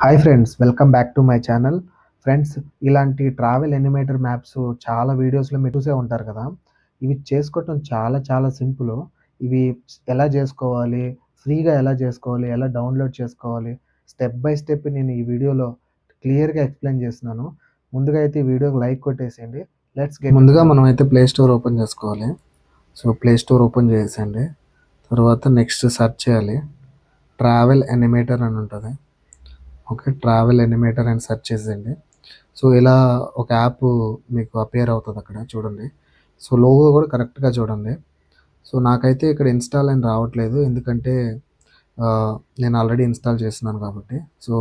Hi friends, welcome back to my channel. Friends, ఇలాంటి travel ఎనిమేటర్ maps చాలా వీడియోస్లో మీరు చూసే ఉంటారు కదా. ఇవి చేసుకోవటం చాలా చాలా సింపుల్. ఇవి ఎలా చేసుకోవాలి, ఫ్రీగా ఎలా చేసుకోవాలి, ఎలా డౌన్లోడ్ చేసుకోవాలి, స్టెప్ బై స్టెప్ నేను ఈ వీడియోలో క్లియర్గా ఎక్స్ప్లెయిన్ చేస్తున్నాను. ముందుగా అయితే ఈ వీడియోకి లైక్ కొట్టేసేయండి. ముందుగా మనం అయితే ప్లే స్టోర్ ఓపెన్ చేసుకోవాలి. సో ప్లే స్టోర్ ఓపెన్ చేసేయండి. తర్వాత నెక్స్ట్ సెర్చ్ చేయాలి. ట్రావెల్ ఎనిమేటర్ అని ఉంటుంది. ఓకే, ట్రావెల్ ఎనిమేటర్ అని సెర్చ్ చేసేయండి. సో ఇలా ఒక యాప్ మీకు అపియర్ అవుతుంది అక్కడ చూడండి. సో లోగో కూడా కరెక్ట్గా చూడండి. సో నాకైతే ఇక్కడ ఇన్స్టాల్ అని రావట్లేదు, ఎందుకంటే నేను ఆల్రెడీ ఇన్స్టాల్ చేస్తున్నాను కాబట్టి. సో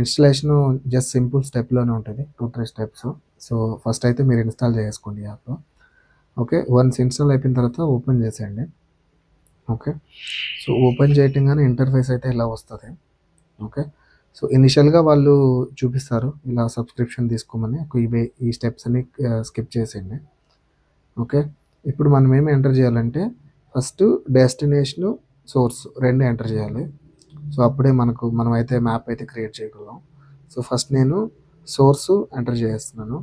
ఇన్స్టలేషన్ జస్ట్ సింపుల్ స్టెప్లోనే ఉంటుంది, 2-3 స్టెప్స్. సో ఫస్ట్ అయితే మీరు ఇన్స్టాల్ చేసుకోండి యాప్. ఓకే, వన్స్ ఇన్స్టాల్ అయిపోయిన తర్వాత ఓపెన్ చేసేయండి. ఓకే, సో ఓపెన్ చేయటంగానే ఇంటర్ఫేస్ అయితే ఇలా వస్తుంది. ఓకే, సో ఇనిషియల్గా వాళ్ళు చూపిస్తారు ఇలా సబ్స్క్రిప్షన్ తీసుకోమని. ఈ స్టెప్స్ అన్ని స్కిప్ చేసేయండి. ఓకే, ఇప్పుడు మనం ఏమి ఎంటర్ చేయాలంటే ఫస్ట్ డెస్టినేషను, సోర్స్ రెండు ఎంటర్ చేయాలి. సో అప్పుడే మనం అయితే మ్యాప్ అయితే క్రియేట్ చేయగలం. సో ఫస్ట్ నేను సోర్సు ఎంటర్ చేస్తున్నాను.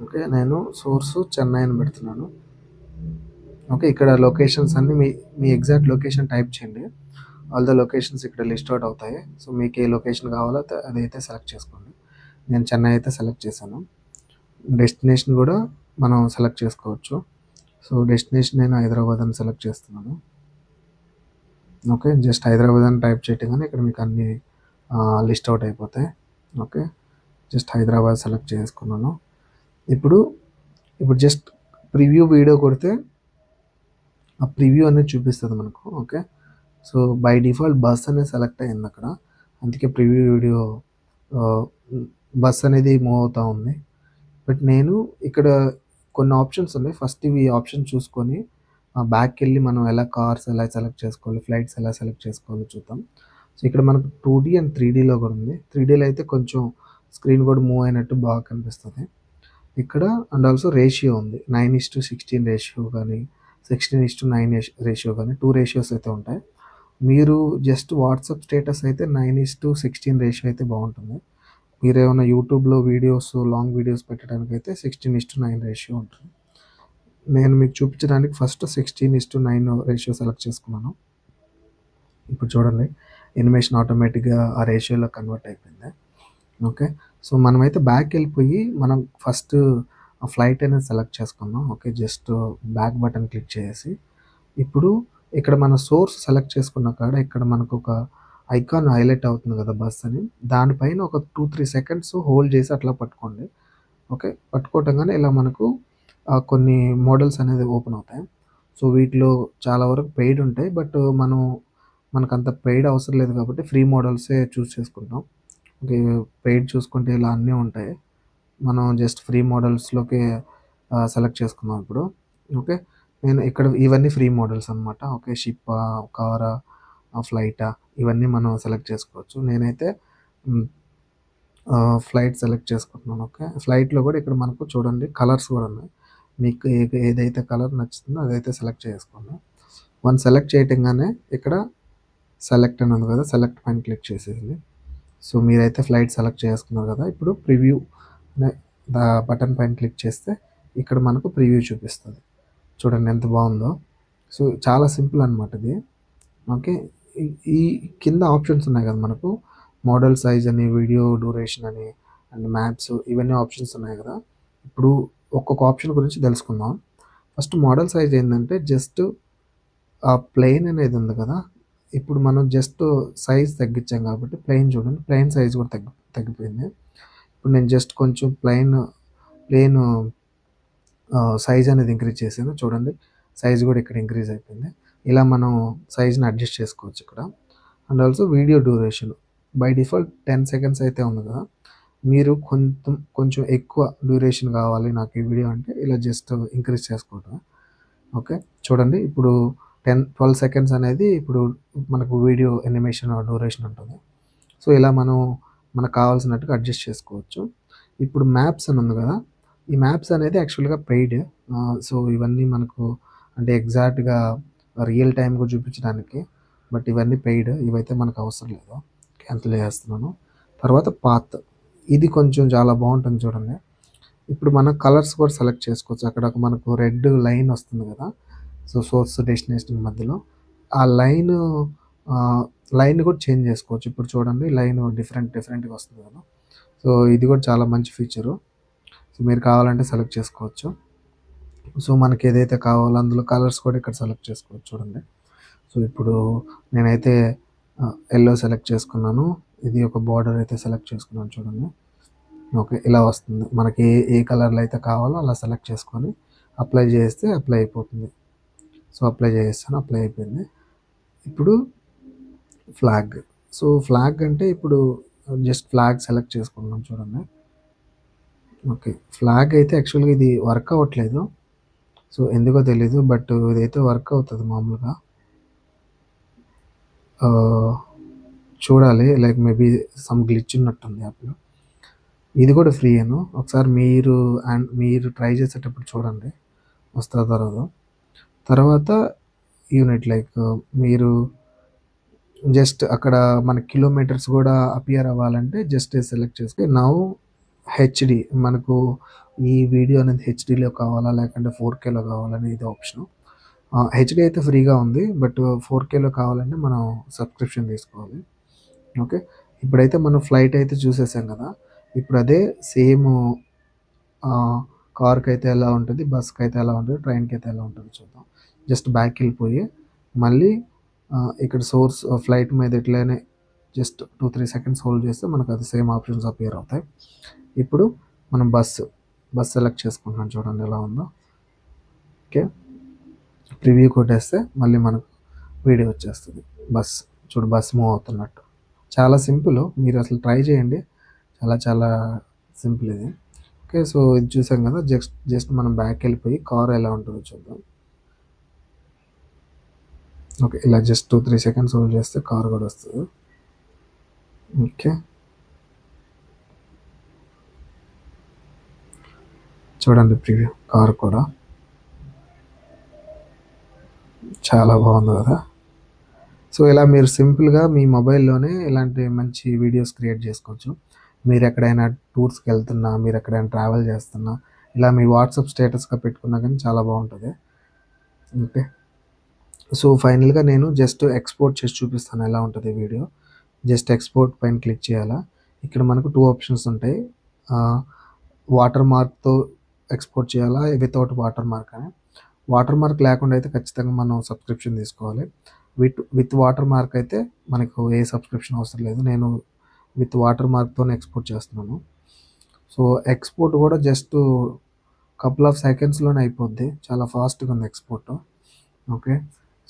ఓకే, నేను సోర్సు చెన్నై అని పెడుతున్నాను. ఓకే, ఇక్కడ లొకేషన్స్ అన్ని మీ ఎగ్జాక్ట్ లొకేషన్ టైప్ చేయండి. ఆల్ ద లొకేషన్స్ ఇక్కడ లిస్ట్ అవుట్ అవుతాయి. సో మీకు ఏ లొకేషన్ కావాలో అదైతే సెలెక్ట్ చేసుకోండి. నేను చెన్నై అయితే సెలెక్ట్ చేశాను. డెస్టినేషన్ కూడా మనం సెలెక్ట్ చేసుకోవచ్చు. సో డెస్టినేషన్ నేను హైదరాబాద్ అని సెలెక్ట్ చేస్తున్నాను. ఓకే, జస్ట్ హైదరాబాద్ అని టైప్ చేయటంగానే ఇక్కడ మీకు అన్ని లిస్ట్ అవుట్ అయిపోతాయి. ఓకే, జస్ట్ హైదరాబాద్ సెలెక్ట్ చేసుకున్నాను. ఇప్పుడు జస్ట్ ప్రివ్యూ వీడియో కొడితే ఆ ప్రివ్యూ అనేది చూపిస్తుంది మనకు. Okay, so by default bus అనేది సెలెక్ట్ అయింది అక్కడ, అందుకే ప్రివ్యూ వీడియో బస్ అనేది మూవ్ అవుతూ ఉంది. బట్ నేను ఇక్కడ కొన్ని ఆప్షన్స్ ఉన్నాయి. ఫస్ట్ ఇవి ఆప్షన్ చూసుకొని బ్యాక్కి వెళ్ళి మనం ఎలా కార్స్ ఎలా సెలెక్ట్ చేసుకోవాలి, ఫ్లైట్స్ ఎలా సెలెక్ట్ చేసుకోవాలో చూద్దాం. సో ఇక్కడ మనకు 2D అండ్ 3Dలో కూడా ఉంది. 3Dలో అయితే కొంచెం స్క్రీన్ కూడా మూవ్ అయినట్టు బాగా కనిపిస్తుంది ఇక్కడ. అండ్ ఆల్సో రేషియో ఉంది, 9:16 రేషియో కానీ 16:9 రేషియో కానీ 2 రేషియోస్ అయితే ఉంటాయి. మీరు జస్ట్ వాట్సాప్ స్టేటస్ అయితే 9:16 రేషియో అయితే బాగుంటుంది. మీరు ఏమైనా యూట్యూబ్లో వీడియోస్, లాంగ్ వీడియోస్ పెట్టడానికి అయితే 16:9 రేషియో ఉంటుంది. నేను మీకు చూపించడానికి ఫస్ట్ 16:9 రేషియో సెలెక్ట్ చేసుకున్నాను. ఇప్పుడు చూడండి, ఎనిమేషన్ ఆటోమేటిక్గా ఆ రేషియోలో కన్వర్ట్ అయిపోయింది. ఓకే, సో మనమైతే బ్యాక్ వెళ్ళిపోయి మనం ఫస్ట్ ఆ ఫ్లైట్ అనేది సెలెక్ట్ చేసుకుందాం. Okay, just back button click చేసి ఇప్పుడు ఇక్కడ మన సోర్స్ సెలెక్ట్ చేసుకున్న కాడ ఇక్కడ మనకు ఒక ఐకాన్ హైలైట్ అవుతుంది కదా బస్ అని, దానిపైన ఒక 2-3 సెకండ్స్ హోల్డ్ చేసి అట్లా పట్టుకోండి. ఓకే, పట్టుకోవటంగానే ఇలా మనకు కొన్ని మోడల్స్ అనేది ఓపెన్ అవుతాయి. సో వీటిలో చాలా వరకు పెయిడ్ ఉంటాయి, బట్ మనకు అంత పెయిడ్ అవసరం లేదు కాబట్టి ఫ్రీ మోడల్సే చూస్ చేసుకుంటాం. ఓకే, పెయిడ్ చూసుకుంటే ఇలా అన్నీ ఉంటాయి. మనం జస్ట్ ఫ్రీ మోడల్స్లోకి సెలెక్ట్ చేసుకుందాం ఇప్పుడు. ఓకే, నేను ఇక్కడ ఇవన్నీ ఫ్రీ మోడల్స్ అనమాట. ఓకే, షిప్పా, కారా, ఫ్లైటా, ఇవన్నీ మనం సెలెక్ట్ చేసుకోవచ్చు. నేనైతే ఫ్లైట్ సెలెక్ట్ చేసుకుంటున్నాను. ఓకే, ఫ్లైట్లో కూడా ఇక్కడ మనకు చూడండి కలర్స్ కూడా ఉన్నాయి. మీకు ఏదైతే కలర్ నచ్చుతుందో అదైతే సెలెక్ట్ చేసుకోండి. వన్ సెలెక్ట్ చేయటంగానే ఇక్కడ సెలెక్ట్ అని ఉంది కదా, సెలెక్ట్ పైన క్లిక్ చేసేది. సో మీరైతే ఫ్లైట్ సెలెక్ట్ చేసుకున్నారు కదా, ఇప్పుడు ప్రివ్యూ అనే బటన్ పైన క్లిక్ చేస్తే ఇక్కడ మనకు ప్రివ్యూ చూపిస్తుంది. చూడండి ఎంత బాగుందో. సో చాలా సింపుల్ అనమాట ఇది. ఓకే, ఈ కింద ఆప్షన్స్ ఉన్నాయి కదా మనకు, మోడల్ సైజ్ అని, వీడియో డ్యూరేషన్ అని, అండ్ మ్యాప్స్, ఇవన్నీ ఆప్షన్స్ ఉన్నాయి కదా. ఇప్పుడు ఒక్కొక్క ఆప్షన్ గురించి తెలుసుకుందాం. ఫస్ట్ మోడల్ సైజ్ ఏంటంటే జస్ట్ ఆ ప్లెయిన్ అనేది ఉంది కదా, ఇప్పుడు మనం జస్ట్ సైజ్ తగ్గించాం కాబట్టి ప్లెయిన్ చూడండి, ప్లెయిన్ సైజ్ కూడా తగ్గిపోయింది. ఇప్పుడు నేను జస్ట్ కొంచెం ప్లెయిన్ సైజ్ అనేది ఇంక్రీజ్ చేసాను. చూడండి, సైజ్ కూడా ఇక్కడ ఇంక్రీజ్ అయిపోయింది. ఇలా మనం సైజ్ని అడ్జస్ట్ చేసుకోవచ్చు ఇక్కడ. And also video duration by default 10 seconds అయితే ఉంది కదా, మీరు కొంచెం ఎక్కువ డ్యూరేషన్ కావాలి నాకు ఈ వీడియో అంటే ఇలా జస్ట్ ఇంక్రీజ్ చేసుకోవటం. ఓకే, చూడండి ఇప్పుడు 12 సెకండ్స్ అనేది ఇప్పుడు మనకు వీడియో ఎనిమేషన్ డ్యూరేషన్ ఉంటుంది. సో ఇలా మనకు కావాల్సినట్టుగా అడ్జస్ట్ చేసుకోవచ్చు. ఇప్పుడు మ్యాప్స్ అని ఉంది కదా, ఈ మ్యాప్స్ అనేది యాక్చువల్గా పెయిడ్. సో ఇవన్నీ మనకు అంటే ఎగ్జాక్ట్గా రియల్ టైంగా చూపించడానికి, బట్ ఇవన్నీ పెయిడ్, ఇవైతే మనకు అవసరం లేదు, క్యాన్సిల్ చేస్తున్నాను. తర్వాత పాత్ ఇది కొంచెం చాలా బాగుంటుంది చూడండి. ఇప్పుడు మనం కలర్స్ కూడా సెలెక్ట్ చేసుకోవచ్చు. అక్కడ మనకు రెడ్ లైన్ వస్తుంది కదా, సో సోర్స్ డెస్టినేషన్ మధ్యలో ఆ లైన్ కూడా చేంజ్ చేసుకోవచ్చు. ఇప్పుడు చూడండి లైన్ డిఫరెంట్గా వస్తుంది కదా, సో ఇది కూడా చాలా మంచి ఫీచరు. సో మీరు కావాలంటే సెలెక్ట్ చేసుకోవచ్చు. సో మనకి ఏదైతే కావాలో అందులో కలర్స్ కూడా ఇక్కడ సెలెక్ట్ చేసుకోవచ్చు చూడండి. సో ఇప్పుడు నేనైతే ఎల్లో సెలెక్ట్ చేసుకున్నాను. ఇది ఒక బార్డర్ అయితే సెలెక్ట్ చేసుకున్నాను చూడండి. ఓకే, ఇలా వస్తుంది. మనకి ఏ కలర్లో అయితే కావాలో అలా సెలెక్ట్ చేసుకొని అప్లై చేస్తే అప్లై అయిపోతుంది. సో అప్లై చేస్తాను, అప్లై అయిపోయింది. ఇప్పుడు ఫ్లాగ్. సో ఫ్లాగ్ అంటే ఇప్పుడు జస్ట్ ఫ్లాగ్ సెలెక్ట్ చేసుకున్నాం చూడండి. ఓకే, ఫ్లాగ్ అయితే యాక్చువల్గా ఇది వర్క్ అవ్వట్లేదు, సో ఎందుకో తెలీదు, బట్ ఇదైతే వర్క్ అవుతుంది మామూలుగా. చూడాలి, లైక్ మేబీ సమ్ గ్లిచ్ ఉన్నట్టుంది యాప్లో. ఇది కూడా ఫ్రీ అను, ఒకసారి మీరు ట్రై చేసేటప్పుడు చూడండి వస్తుందో రాదో. తర్వాత యూనిట్, లైక్ మీరు జస్ట్ అక్కడ మన కిలోమీటర్స్ కూడా అపియర్ అవ్వాలంటే జస్ట్ సెలెక్ట్ చేసుకుని నౌ హెచ్డి, మనకు ఈ వీడియో అనేది హెచ్డీలో కావాలా లేకుంటే 4Kలో కావాలని ఇది ఆప్షన్. హెచ్డి అయితే ఫ్రీగా ఉంది, బట్ 4Kలో కావాలంటే మనం సబ్స్క్రిప్షన్ తీసుకోవాలి. ఓకే, ఇప్పుడైతే మనం ఫ్లైట్ అయితే చూసేసాం కదా, ఇప్పుడు అదే సేమ్ కార్కి అయితే ఎలా ఉంటుంది, బస్కి అయితే ఎలా ఉంటుంది, ట్రైన్కి అయితే ఎలా ఉంటుంది చూద్దాం. జస్ట్ బ్యాక్ వెళ్ళిపోయి మళ్ళీ ఇక్కడ సోర్స్ ఫ్లైట్ మీద ఎట్లయినా జస్ట్ 2-3 సెకండ్స్ హోల్డ్ చేస్తే మనకు అది సేమ్ ఆప్షన్స్ అపియర్ అవుతాయి. ఇప్పుడు మనం బస్ సెలెక్ట్ చేసుకుంటున్నాం చూడండి ఎలా ఉందో. ఓకే, ప్రివ్యూ కొట్టేస్తే మళ్ళీ మనకు వీడియో వచ్చేస్తుంది. బస్ మూవ్ అవుతున్నట్టు. చాలా సింపుల్, మీరు అసలు ట్రై చేయండి, చాలా సింపుల్ ఇది. ఓకే, సో ఇది చూసాం కదా, జస్ట్ మనం బ్యాక్ వెళ్ళిపోయి కార్ ఎలా ఉంటుందో చూద్దాం. ఓకే, ఇలా జస్ట్ 2-3 సెకండ్స్ హోల్డ్ చేస్తే కార్ కూడా వస్తుంది. ఓకే, చూడండి ప్రివ్యూ, కార్ కూడా చాలా బాగుంది కదా. సో ఇలా మీరు సింపుల్గా మీ మొబైల్లోనే ఇలాంటి మంచి వీడియోస్ క్రియేట్ చేసుకోవచ్చు. మీరు ఎక్కడైనా టూర్స్కి వెళ్తున్నా, మీరు ఎక్కడైనా ట్రావెల్ చేస్తున్నా, ఇలా మీ వాట్సాప్ స్టేటస్గా పెట్టుకున్నా కానీ చాలా బాగుంటుంది. ఓకే, సో ఫైనల్గా నేను జస్ట్ ఎక్స్పోర్ట్ చేసి చూపిస్తాను ఎలా ఉంటుంది వీడియో. జస్ట్ ఎక్స్పోర్ట్ పైన క్లిక్ చేయాలా. ఇక్కడ మనకు 2 ఆప్షన్స్ ఉంటాయి, వాటర్ మార్క్తో ఎక్స్పోర్ట్ చేయాలా, వితౌట్ వాటర్ మార్క్ అని. వాటర్ మార్క్ లేకుండా అయితే ఖచ్చితంగా మనం సబ్స్క్రిప్షన్ తీసుకోవాలి. విత్ వాటర్ మార్క్ అయితే మనకు ఏ సబ్స్క్రిప్షన్ అవసరం లేదు. నేను విత్ వాటర్ మార్క్తోనే ఎక్స్పోర్ట్ చేస్తున్నాను. సో ఎక్స్పోర్ట్ కూడా జస్ట్ కపుల్ ఆఫ్ సెకండ్స్లోనే అయిపోద్ది, చాలా ఫాస్ట్గా ఉంది ఎక్స్పోర్ట్. ఓకే,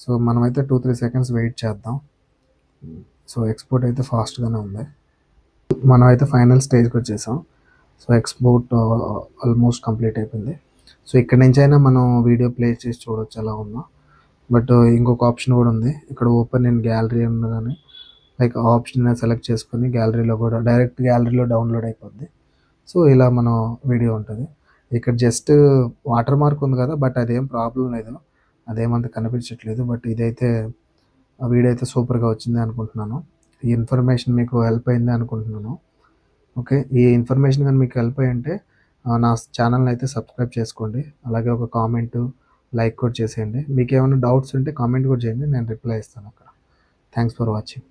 సో మనమైతే 2-3 సెకండ్స్ వెయిట్ చేద్దాం. సో ఎక్స్పోర్ట్ అయితే ఫాస్ట్గానే ఉంది. మనం అయితే ఫైనల్ స్టేజ్కి వచ్చేసాం. సో ఎక్స్పోర్ట్ ఆల్మోస్ట్ కంప్లీట్ అయిపోయింది. సో ఇక్కడ నుంచి అయినా మనం వీడియో ప్లే చేసి చూడవచ్చు ఎలా ఉందో. బట్ ఇంకొక ఆప్షన్ కూడా ఉంది, ఇక్కడ ఓపెన్ ఇన్ గ్యాలరీ అని కానీ లైక్ ఆప్షన్ సెలెక్ట్ చేసుకొని గ్యాలరీలో కూడా డైరెక్ట్ గ్యాలరీలో డౌన్లోడ్ అయిపోద్ది. సో ఇలా మనం వీడియో ఉంటుంది. ఇక్కడ జస్ట్ వాటర్ మార్క్ ఉంది కదా, బట్ అదేం ప్రాబ్లం లేదు, అదేమంత కనిపించట్లేదు. బట్ ఇదైతే ఆ వీడియో అయితే సూపర్గా వచ్చింది అనుకుంటున్నాను. ఈ ఇన్ఫర్మేషన్ మీకు హెల్ప్ అయింది అనుకుంటున్నాను. ఓకే, ఈ ఇన్ఫర్మేషన్ కానీ మీకు హెల్ప్ అయ్యి ఉంటే నా ఛానల్ని అయితే సబ్స్క్రైబ్ చేసుకోండి, అలాగే ఒక కామెంటు లైక్ కూడా చేసేయండి. మీకు ఏమైనా డౌట్స్ ఉంటే కామెంట్ కూడా చేయండి, నేను రిప్లై ఇస్తాను అక్కడ. Thanks for watching.